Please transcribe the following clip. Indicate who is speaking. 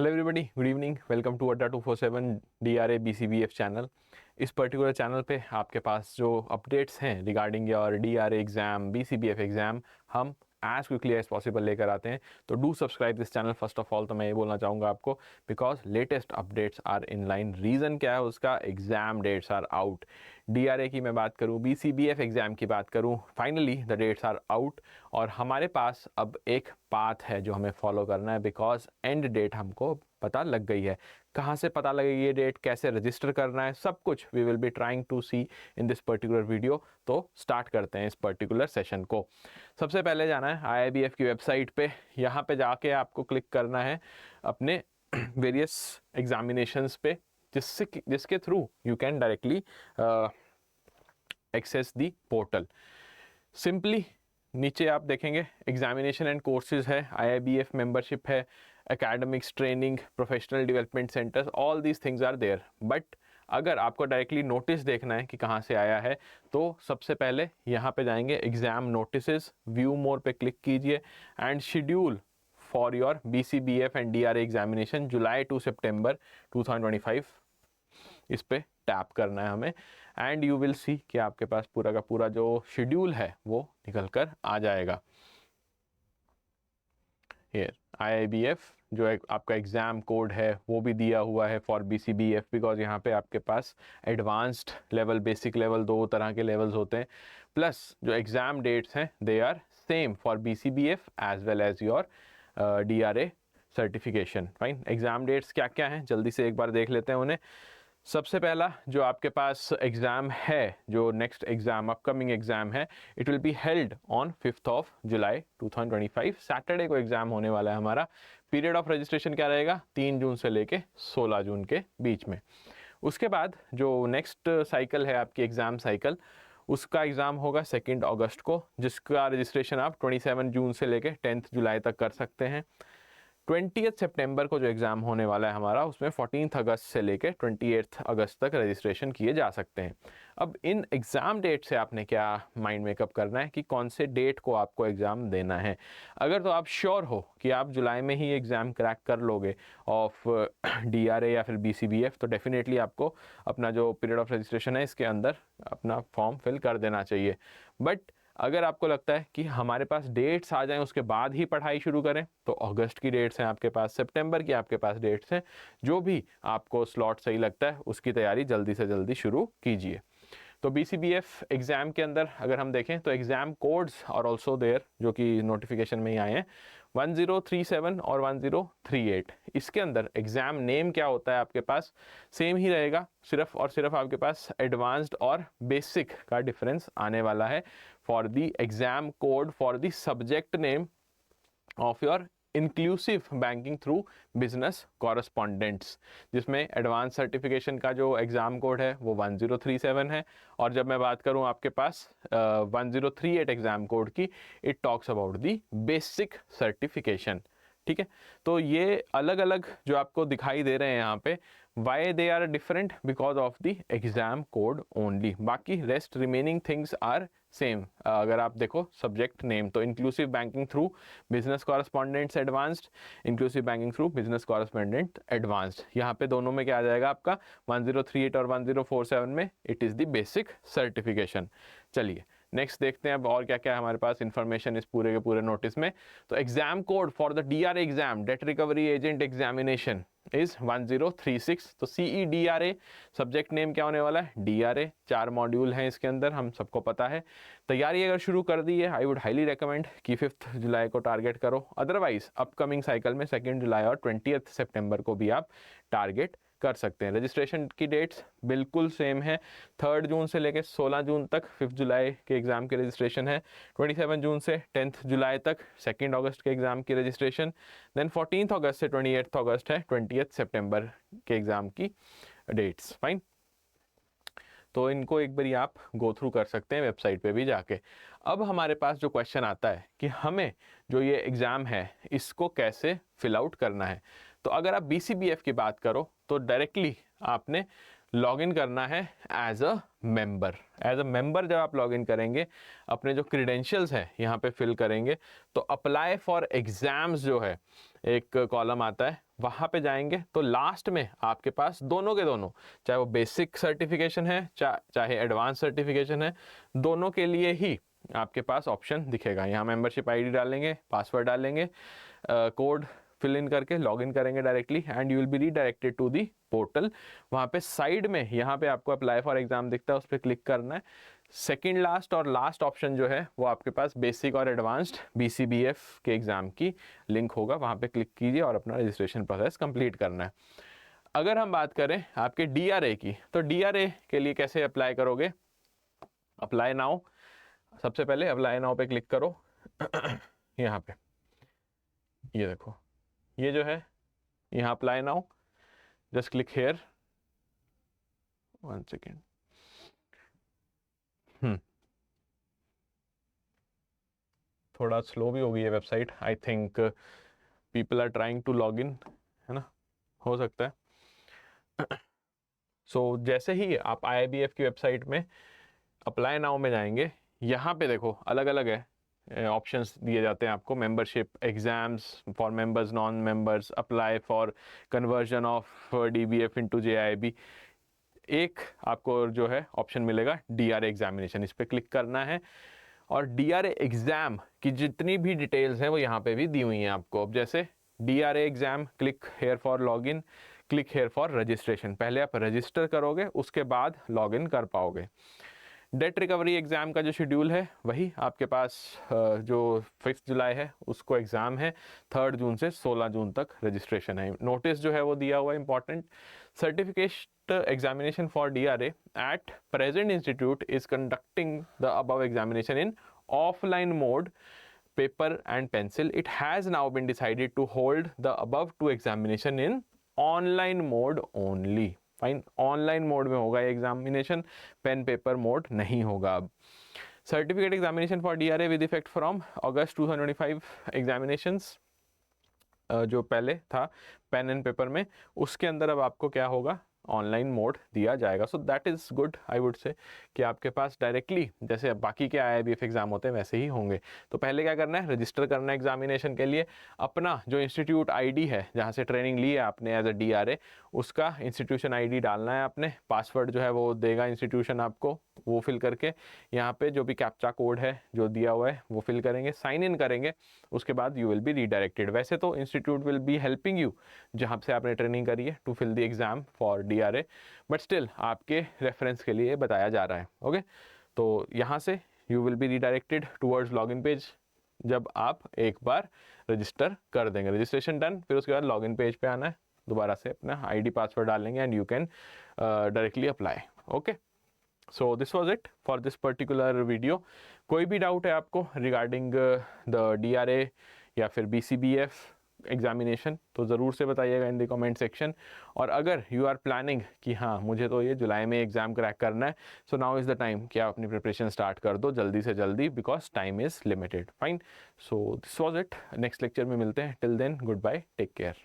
Speaker 1: Hello everybody, good evening. Welcome to Adda 247 DRA BCBF channel. इस particular channel पे आपके पास जो अपडेट्स हैं regarding your DRA exam, BCBF exam, हम एज क्विकली एज पॉसिबल लेकर आते हैं। तो do subscribe this channel. First of all तो मैं ये बोलना चाहूँगा आपको, because latest updates are in line. Reason क्या है उसका? Exam dates are out. DRA की मैं बात करूँ, BCBF एग्ज़ाम की बात करूँ, finally the dates are out और हमारे पास अब एक पाथ है जो हमें फॉलो करना है, बिकॉज एंड डेट हमको पता लग गई है। कहाँ से पता लगेगी ये डेट, कैसे रजिस्टर करना है, सब कुछ we will be trying to see in this particular video. तो स्टार्ट करते हैं इस पर्टिकुलर सेशन को। सबसे पहले जाना है IIBF की वेबसाइट पे। यहाँ पे जाके आपको क्लिक करना है अपने वेरियस एग्जामिनेशंस पे, जिसके through you can directly access the portal. Simply नीचे आप देखेंगे एग्जामिनेशन एंड कोर्सेज है, IIBF मेंबरशिप है, academics, training, professional development centres, all these things are there. But अगर आपको डायरेक्टली नोटिस देखना है कि कहाँ से आया है, तो सबसे पहले यहाँ पे जाएंगे एग्जाम नोटिसेस, व्यू मोर पे क्लिक कीजिए and schedule for your BCBF and DRA examination July to September 2025 इस पे टैप करना है हमें एंड यू विल सी कि आपके पास पूरा का पूरा जो शेड्यूल है वो निकल कर आ जाएगा। हियर IIBF जो एक आपका एग्ज़ाम कोड है वो भी दिया हुआ है फॉर BCBF, बिकॉज यहाँ पे आपके पास एडवांस्ड लेवल, बेसिक लेवल, दो तरह के लेवल्स होते हैं। प्लस जो एग्ज़ाम डेट्स हैं they are same for BCBF as well as your DRA certification. Fine, exam dates क्या क्या हैं जल्दी से एक बार देख लेते हैं उन्हें। सबसे पहला जो आपके पास एग्ज़ाम है, जो नेक्स्ट एग्ज़ाम, अपकमिंग एग्ज़ाम है, it will be held on 5 July 2025। Saturday को एग्ज़ाम होने वाला है हमारा। पीरियड ऑफ रजिस्ट्रेशन क्या रहेगा? 3 जून से लेके 16 जून के बीच में। उसके बाद जो नेक्स्ट साइकिल है आपकी एग्ज़ाम साइकिल, उसका एग्ज़ाम होगा 2 अगस्त को, जिसका रजिस्ट्रेशन आप 27 जून से लेके 10 जुलाई तक कर सकते हैं। 20 सितंबर को जो एग्ज़ाम होने वाला है हमारा, उसमें 14 अगस्त से लेकर 28 अगस्त तक रजिस्ट्रेशन किए जा सकते हैं। अब इन एग्ज़ाम डेट से आपने क्या माइंड मेकअप करना है कि कौन से डेट को आपको एग्ज़ाम देना है। अगर तो आप श्योर हो कि आप जुलाई में ही एग्ज़ाम क्रैक कर लोगे ऑफ DRA या फिर BCBF, तो डेफिनेटली आपको अपना जो पीरियड ऑफ रजिस्ट्रेशन है इसके अंदर अपना फॉर्म फिल कर देना चाहिए। बट अगर आपको लगता है कि हमारे पास डेट्स आ जाएं उसके बाद ही पढ़ाई शुरू करें, तो अगस्त की डेट्स हैं आपके पास, सितंबर की आपके पास डेट्स हैं। जो भी आपको स्लॉट सही लगता है उसकी तैयारी जल्दी से जल्दी शुरू कीजिए। तो BCBF एग्ज़ाम के अंदर अगर हम देखें तो एग्ज़ाम कोड्स और ऑल्सो देयर, जो कि नोटिफिकेशन में ही आए हैं, 1037 और 1038। इसके अंदर एग्ज़ाम नेम क्या होता है आपके पास? सेम ही रहेगा, सिर्फ और सिर्फ आपके पास एडवांस्ड और बेसिक का डिफरेंस आने वाला है for the exam code for the subject name of your inclusive banking through business correspondents, जिसमें एडवांस सर्टिफिकेशन का जो एग्ज़ाम कोड है वो 1037 है। और जब मैं बात करूं आपके पास 1038 एग्ज़ाम कोड की, it talks about the basic certification. ठीक है, तो ये अलग अलग जो आपको दिखाई दे रहे हैं यहाँ पे, why they are different? Because of the exam code only. बाकी rest remaining things are same. अगर आप देखो सब्जेक्ट नेम, तो inclusive banking through business correspondents advanced, inclusive banking through business correspondent advanced. यहाँ पे दोनों में क्या आ जाएगा आपका? 1038 और 1047 में it is the basic certification. चलिए नेक्स्ट देखते हैं अब और क्या क्या है हमारे पास इंफॉर्मेशन इस पूरे के पूरे नोटिस में। तो exam code for the DRA exam, date recovery agent examination, is 1036। तो CEDRA, सब्जेक्ट नेम क्या होने वाला है? DRA। 4 मॉड्यूल हैं इसके अंदर, हम सबको पता है। तैयारी अगर शुरू कर दी है, आई वुड हाईली रिकमेंड कि 5 जुलाई को टारगेट करो। अदरवाइज अपकमिंग साइकिल में 2 जुलाई और 20 सितंबर को भी आप टारगेट कर सकते हैं। रजिस्ट्रेशन की डेट्स बिल्कुल सेम है, 3 जून से लेकर 16 जून तक 5 जुलाई के एग्ज़ाम की रजिस्ट्रेशन है, 27 जून से 10 जुलाई तक 2 अगस्त के एग्ज़ाम की रजिस्ट्रेशन, देन 14 अगस्त से 28 अगस्त है 20 सितंबर के एग्ज़ाम की डेट्स। फाइन, तो इनको एक बारी आप गो थ्रू कर सकते हैं वेबसाइट पे भी जाके। अब हमारे पास जो क्वेश्चन आता है कि हमें जो ये एग्ज़ाम है इसको कैसे फिल आउट करना है, तो अगर आप BCBF की बात करो तो डायरेक्टली आपने लॉगिन करना है as a member. As a member जब आप लॉगिन करेंगे, अपने जो क्रीडेंशियल्स हैं यहाँ पे फिल करेंगे, तो अप्लाई फॉर एग्ज़ाम्स जो है एक कॉलम आता है, वहाँ पे जाएंगे तो लास्ट में आपके पास दोनों के दोनों, चाहे वो बेसिक सर्टिफिकेशन है चाहे एडवांस सर्टिफिकेशन है, दोनों के लिए ही आपके पास ऑप्शन दिखेगा। यहाँ मेंबरशिप आईडी डालेंगे, पासवर्ड डालेंगे, कोड फिल इन करके लॉग इन करेंगे directly and you will be redirected to the portal. वहाँ पे साइड में यहाँ पे आपको अप्लाई फॉर एग्जाम दिखता है, उस पर क्लिक करना है। सेकेंड लास्ट और लास्ट ऑप्शन जो है वो आपके पास बेसिक और एडवांस्ड BCBF के एग्ज़ाम की लिंक होगा, वहाँ पे क्लिक कीजिए और अपना रजिस्ट्रेशन प्रोसेस कंप्लीट करना है। अगर हम बात करें आपके DRA की, तो DRA के लिए कैसे अप्लाई करोगे? अप्लाई नाउ, सबसे पहले अप्लाई नाउ पे क्लिक करो। यहाँ पे ये देखो, ये जो है यहाँ apply now, just click here, 1 second. थोड़ा स्लो भी हो गई है website, I think people are trying to log in, है ना, हो सकता है। सो जैसे ही आप IIBF की वेबसाइट में अप्लाई नाउ में जाएंगे, यहाँ पे देखो अलग अलग है ऑप्शंस दिए जाते हैं आपको, membership, exams for members, non members, apply for conversion of DBF into JIB। एक आपको जो है ऑप्शन मिलेगा DRA एग्जामिनेशन, इस पर क्लिक करना है और DRA एग्ज़ाम की जितनी भी डिटेल्स हैं वो यहाँ पे भी दी हुई हैं आपको। अब जैसे DRA exam, click here for login, click here for registration. पहले आप रजिस्टर करोगे, उसके बाद लॉगिन कर पाओगे। डेट रिकवरी एग्ज़ाम का जो शेड्यूल है वही आपके पास जो 5 जुलाई है उसको एग्ज़ाम है, 3 जून से 16 जून तक रजिस्ट्रेशन है। नोटिस जो है वो दिया हुआ है important, certificate examination for DRA at present institute is conducting the above examination in offline mode, paper and pencil. It has now been decided to hold the above two examination in online mode only. Fine, online mode में होगा ये examination, pen paper mode नहीं होगा अब। Certificate examination for DRA with effect from August 2025 examinations जो पहले था pen and paper में, उसके अंदर अब आपको क्या होगा, ऑनलाइन मोड दिया जाएगा। So that is good, I would say कि आपके पास डायरेक्टली जैसे बाकी के IIBF एग्ज़ाम होते हैं वैसे ही होंगे। तो पहले क्या करना है, रजिस्टर करना है एग्जामिनेशन के लिए, अपना जो इंस्टीट्यूट ID है जहाँ से ट्रेनिंग ली है आपने एज अ DRA, उसका इंस्टीट्यूशन ID डालना है आपने, पासवर्ड जो है वो देगा इंस्टीट्यूशन आपको, वो फिल करके यहाँ पे जो भी कैप्चा कोड है जो दिया हुआ है वो फिल करेंगे, साइन इन करेंगे, उसके बाद यू विल बी रीडायरेक्टेड। वैसे तो institute will be helping you जहाँ से आपने ट्रेनिंग करी है to fill the exam for DRA, but still आपके रेफरेंस के लिए बताया जा रहा है। ओके, तो यहाँ से you will be redirected towards login page जब आप एक बार रजिस्टर कर देंगे, रजिस्ट्रेशन डन, फिर उसके बाद लॉगिन पेज पे आना है, दोबारा से अपना ID पासवर्ड डालेंगे and you can directly apply. Okay, so this was it for this particular video. कोई भी डाउट है आपको रिगार्डिंग द DRA या फिर BCBF एग्जामिनेशन तो ज़रूर से बताइएगा इन द कमेंट सेक्शन। और अगर यू आर प्लानिंग कि हाँ मुझे तो ये जुलाई में एग्ज़ाम क्रैक करना है, so now is the time कि आप अपनी प्रिपरेशन स्टार्ट कर दो जल्दी से जल्दी, because time is limited. Fine, so this was it, next lecture में मिलते हैं, till then goodbye, take care.